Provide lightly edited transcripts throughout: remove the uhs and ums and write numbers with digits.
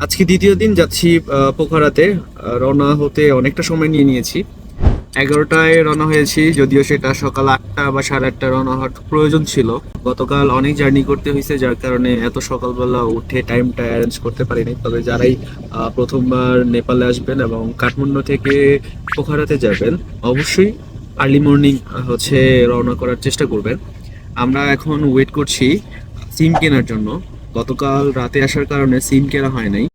আজকে দ্বিতীয় দিন যাচ্ছি পোখরাতে। রওনা হতে অনেকটা সময় নিয়ে নিয়েছি। 11টায় রওনা হয়েছি, যদিও সেটা সকাল 8টা বা 8:30 রওনা হওয়ার প্রয়োজন ছিল। গতকাল অনেক জার্নি করতে হয়েছে, যার কারণে এত সকালবেলা উঠে টাইমটা অ্যারেঞ্জ করতে পারিনি। তবে যারাই প্রথমবার নেপালে আসবেন এবং কাঠমান্ডু থেকে পোখরাতে যাবেন, অবশ্যই আর্লি মর্নিং রওনা করার চেষ্টা করবেন। আমরা এখন ওয়েট করছি সিম কেনার জন্য। গতকাল রাতে আসার কারণে সিম কেনা হয় নাই।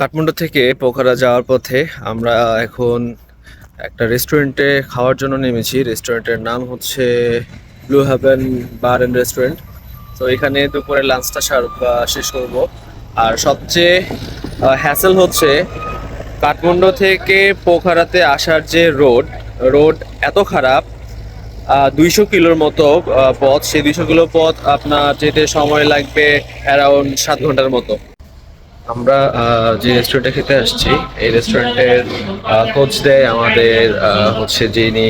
কাঠমান্ডু থেকে পোখরা যাওয়ার পথে আমরা এখন একটা রেস্টুরেন্টে খাওয়ার জন্য নেমেছি। রেস্টুরেন্টের নাম হচ্ছে blue heaven bar and restaurant. তো এখানে দুপুরে লাঞ্চটা শেষ করব। আর সবচেয়ে হ্যাসেল হচ্ছে কাঠমান্ডু থেকে পোখরাতে আসার যে রোড এত খারাপ। 200 কিলোর মতো পথ, সেই 200 কিলো পথ আপনার যেতে সময় লাগবে অ্যারাউন্ড 7 ঘন্টার মতো। আমরা যে রেস্টুরেন্টে খেতে আসছি, এই রেস্টুরেন্টের কোচ দেয় আমাদের যিনি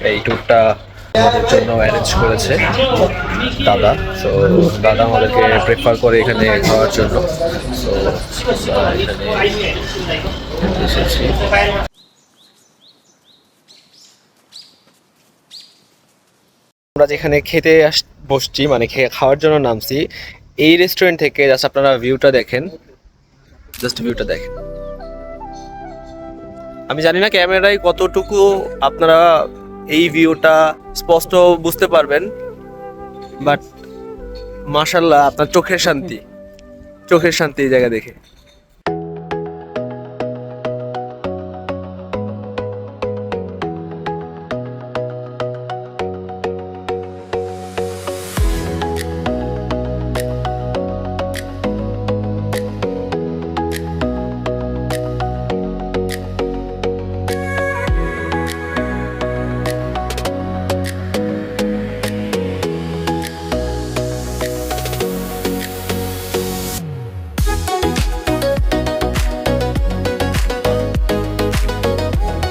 এই ট্যুরটা আমাদের জন্য অ্যারেঞ্জ করেছে, দাদা। তো দাদা আমাদেরকে প্রেফার করে এখানে খাওয়ার জন্য। তো এখানে এসেছি। আমরা যেখানে খেতে বসছি, মানে খাওয়ার জন্য নামছি, এই রেস্টুরেন্ট থেকে জাস্ট আপনারা ভিউটা দেখেন। আমি জানি না ক্যামেরায় কতটুকু আপনারা এই ভিউটা স্পষ্ট বুঝতে পারবেন, বাট মাশাআল্লাহ, আপনার চোখের শান্তি এই জায়গা দেখে।